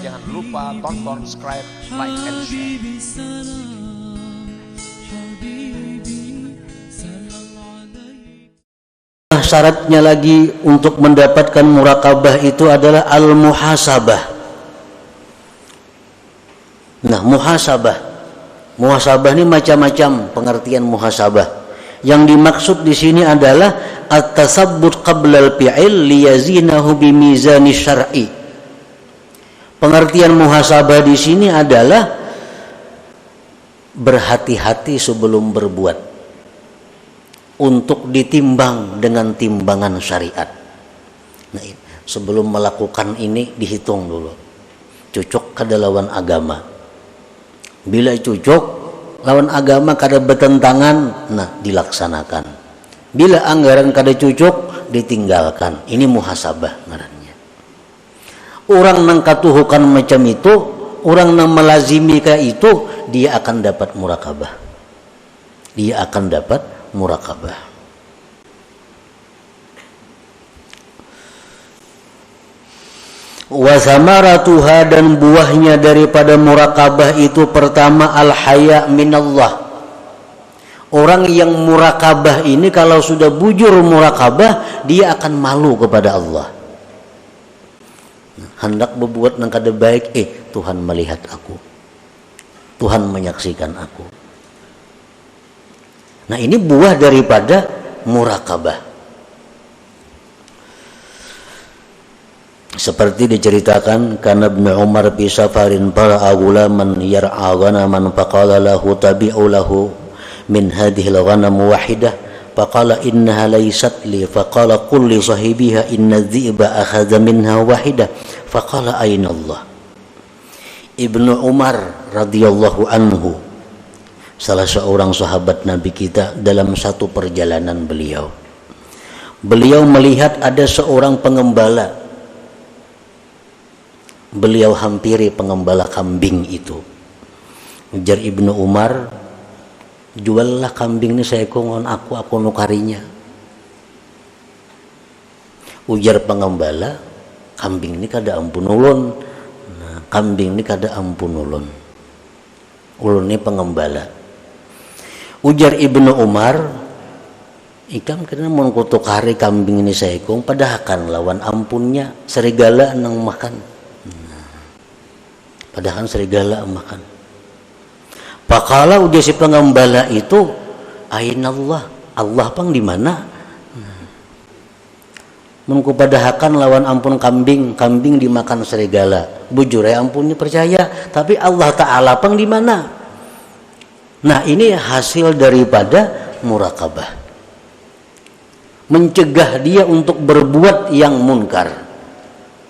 Jangan lupa tonton, subscribe, like, and share. Syaratnya lagi untuk mendapatkan muraqabah itu adalah al-muhasabah. Nah, muhasabah ini macam-macam pengertian muhasabah. Yang dimaksud di sini adalah at-tasabbut qabla al-fi'il liyazinahu bimizani syar'i. Pengertian muhasabah di sini adalah berhati-hati sebelum berbuat, untuk ditimbang dengan timbangan syariat. Nah, sebelum melakukan ini dihitung dulu, cocok kada lawan agama. Bila cocok lawan agama kada bertentangan, nah dilaksanakan. Bila anggaran kada cocok, ditinggalkan. Ini muhasabah ngarannya. Orang nang katuhukan macam itu, orang nang melazimi kayak itu, dia akan dapat muraqabah. Dia akan dapat muraqabah. Wa samaratuha, dan buahnya daripada muraqabah itu pertama al-haya minallah. Orang yang muraqabah ini kalau sudah bujur muraqabah, dia akan malu kepada Allah. Hendak berbuat nang kada baik, Tuhan melihat aku, Tuhan menyaksikan aku. Nah, ini buah daripada muraqabah. Seperti diceritakan, kana Ibnu Umar bi safarin para agulaman yar'a ghanaman faqala lahu tabi'u lahu min hadhihi al-ghanam wahidah faqala innaha laysat li faqala qul li sahibiha inna adh-dhi'ba akhadha minha wahidah faqala ayna Allah. Ibnu Umar radhiyallahu anhu, salah seorang sahabat Nabi kita, dalam satu perjalanan beliau melihat ada seorang pengembala. Beliau hampiri pengembala kambing itu. Ujar Ibnu Umar, juallah kambing ini saya kongon aku nukarinya. Ujar pengembala, kambing ini kada ampun ulun. Nah, kambing ini kada ampun ulun. Ulun ini pengembala. Ujar Ibnu Umar, ikam kena mau kutukari kambing ini saya kong, padahal lawan ampunnya serigala nang makan. Padahal serigala makan. Pakala udah si pengembala itu, ainallah, Allah pang di mana? Menku padahakan lawan ampun kambing dimakan serigala. Bujur ya ampunnya percaya, tapi Allah Ta'ala pang di mana? Nah, ini hasil daripada muraqabah. Mencegah dia untuk berbuat yang munkar,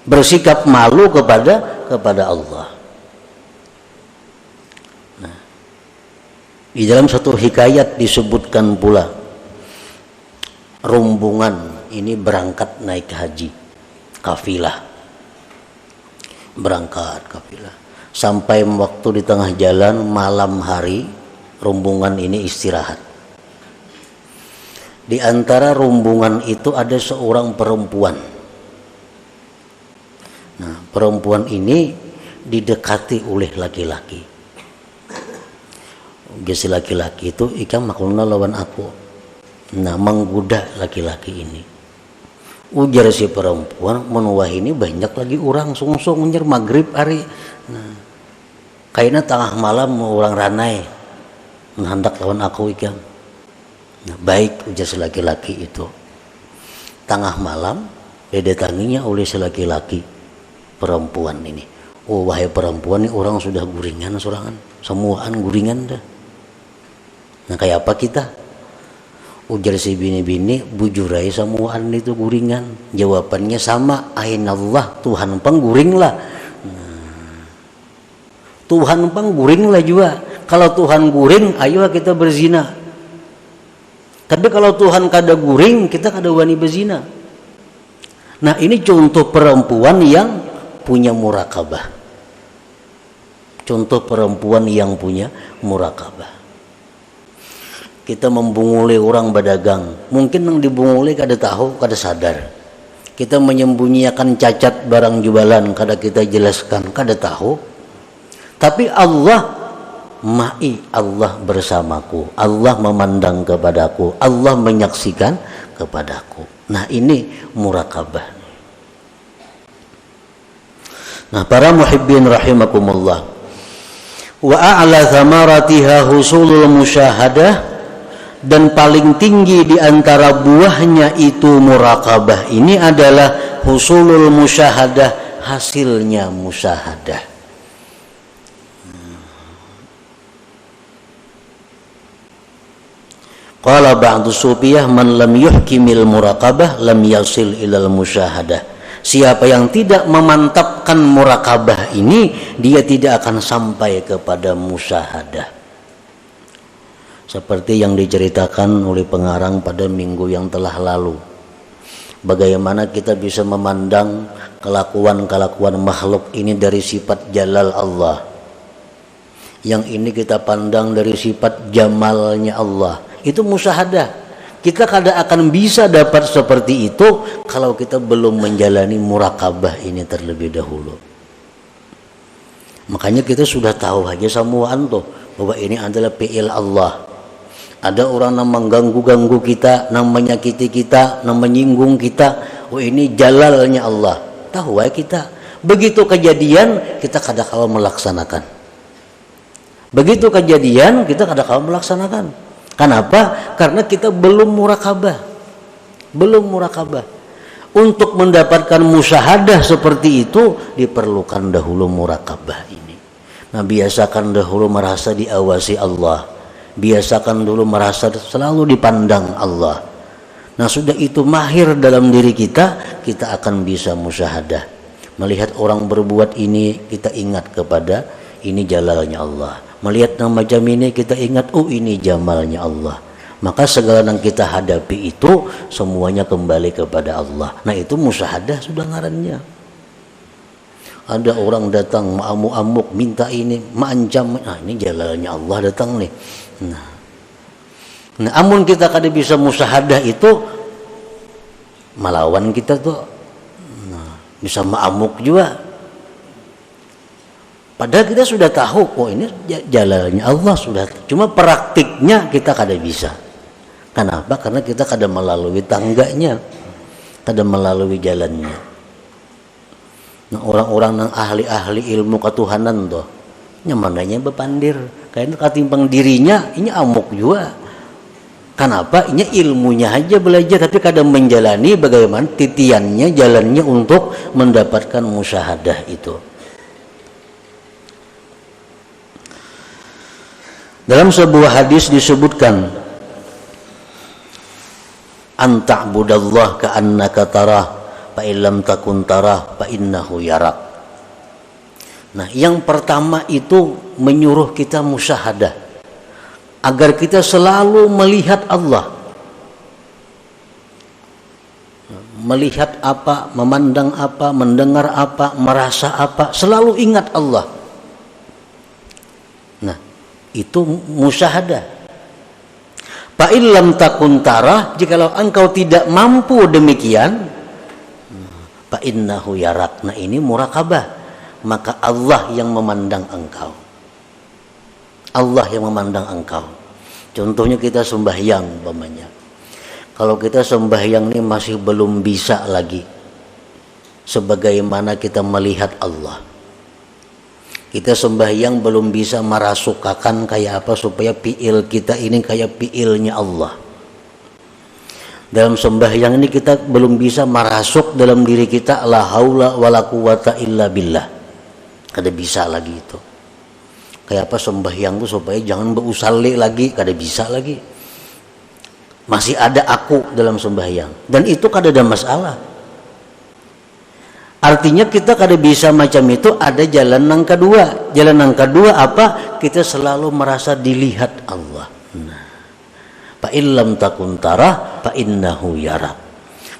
bersikap malu kepada Allah. Di dalam satu hikayat disebutkan pula, rombongan ini berangkat naik haji, kafilah, berangkat kafilah. Sampai waktu di tengah jalan malam hari, rombongan ini istirahat. Di antara rombongan itu ada seorang perempuan. Nah, perempuan ini didekati oleh laki-laki. Si laki-laki itu, ikam maklumna lawan aku. Nah, menggoda laki-laki ini. Ujar si perempuan, menuah ini banyak lagi orang sungsung nyer maghrib hari. Nah, kayaknya tengah malam orang ranai menghendak lawan aku ikam. Nah, baik, ujar si laki-laki itu. Tengah malam didatanginya oleh si laki-laki perempuan ini. Oh, wahai perempuan, ini orang sudah guringan sorangan, semuaan guringan dah. Nah, kayak apa kita? Ujar si bini-bini, bujurai semuaan itu guringan. Jawabannya sama, ainallah, Tuhan pengguring lah. Nah, Tuhan pengguring lah juga. Kalau Tuhan guring, ayo kita berzina. Tapi kalau Tuhan kada guring, kita kada wani berzina. Nah, ini contoh perempuan yang punya muraqabah. Contoh perempuan yang punya muraqabah. Kita membunguli orang berdagang, mungkin yang dibunguli kada tahu, kada sadar. Kita menyembunyikan cacat barang jualan, kada kita jelaskan, kada tahu. Tapi Allah ma'i, Allah bersamaku, Allah memandang kepadaku, Allah menyaksikan kepadaku. Nah, ini murakabah. Nah, para muhibbin rahimakumullah, wa a'la thamaratiha husulul musyahadah, dan paling tinggi di antara buahnya itu murakabah ini adalah husulul musyahadah, hasilnya musyahadah. Qala ba'du sufiyah man lam yuhkimil murakabah lam yasil ilal musyahadah. Siapa yang tidak memantapkan murakabah ini, dia tidak akan sampai kepada musyahadah. Seperti yang diceritakan oleh pengarang pada minggu yang telah lalu, bagaimana kita bisa memandang kelakuan-kelakuan makhluk ini dari sifat jalal Allah, yang ini kita pandang dari sifat jamalnya Allah. Itu musyahadah. Kita kada akan bisa dapat seperti itu kalau kita belum menjalani murakabah ini terlebih dahulu. Makanya kita sudah tahu aja samuan tuh bahwa ini adalah fi'il Allah. Ada orang yang mengganggu-ganggu kita, yang menyakiti kita, yang menyinggung kita. Oh, ini jalalnya Allah. Tahu ya kita. Begitu kejadian, kita kada kalah melaksanakan. Begitu kejadian, kita kada kalah melaksanakan. Kenapa? Karena kita belum murakabah. Belum murakabah. Untuk mendapatkan musyahadah seperti itu, diperlukan dahulu murakabah ini. Nah, biasakan dahulu merasa diawasi Allah. Biasakan dulu merasa selalu dipandang Allah. Nah, sudah itu mahir dalam diri kita, kita akan bisa musyahadah. Melihat orang berbuat ini, kita ingat kepada ini jalalnya Allah. Melihat yang macam ini, kita ingat, oh ini jamalnya Allah. Maka segala yang kita hadapi itu semuanya kembali kepada Allah. Nah, itu musyahadah sudah ngarannya. Ada orang datang ma'amuk-amuk, minta ini, ma'ancam, nah ini jalalnya Allah datang nih. Nah, amun kita kada bisa musyahadah itu, melawan kita tuh, bisa ma'amuk juga. Padahal kita sudah tahu, oh ini jalannya Allah sudah. Cuma praktiknya kita kada bisa. Kenapa? Karena kita kada melalui tangganya, kada melalui jalannya. Nah, orang-orang yang ahli-ahli ilmu ketuhanan tuh, nyamananya bepandir. Kayaknya katimbang dirinya, ini amuk juga. Kenapa? Ini ilmunya aja belajar, tapi kadang menjalani bagaimana titiannya, jalannya untuk mendapatkan musyahadah itu. Dalam sebuah hadis disebutkan, anta'budallah ka'annaka tarah, fa illam takun tarah, fa innahu yarak. Nah, yang pertama itu menyuruh kita musyahadah, agar kita selalu melihat Allah. Melihat apa, memandang apa, mendengar apa, merasa apa, selalu ingat Allah. Nah, itu musyahadah. Fa illam takun tarah, jikalau engkau tidak mampu demikian, fa innahu yarak. Nah, ini murakabah. Maka Allah yang memandang engkau. Allah yang memandang engkau. Contohnya kita sembahyang umpamanya. Kalau kita sembahyang ini masih belum bisa lagi sebagaimana kita melihat Allah. Kita sembahyang belum bisa merasukakan kayak apa supaya fi'il kita ini kayak fi'ilnya Allah. Dalam sembahyang ini kita belum bisa merasuk dalam diri kita la haula wala quwata illa billah. Kada bisa lagi itu. Kayak apa sembahyang itu supaya jangan berusalli lagi, kada bisa lagi. Masih ada aku dalam sembahyang, dan itu kada ada masalah. Artinya kita kada bisa macam itu. Ada jalan yang kedua. Jalan yang kedua apa? Kita selalu merasa dilihat Allah. Nah, fa illam takun tarah fa innahu yarak.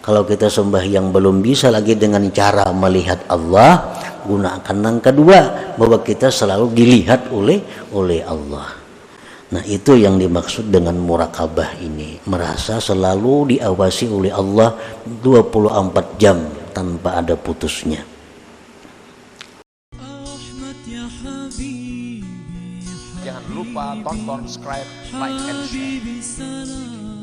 Kalau kita sembahyang belum bisa lagi dengan cara melihat Allah, gunakan yang kedua, bahwa kita selalu dilihat oleh Allah. Nah, itu yang dimaksud dengan muraqabah ini, merasa selalu diawasi oleh Allah 24 jam tanpa ada putusnya. Jangan lupa tonton, subscribe, like, and share.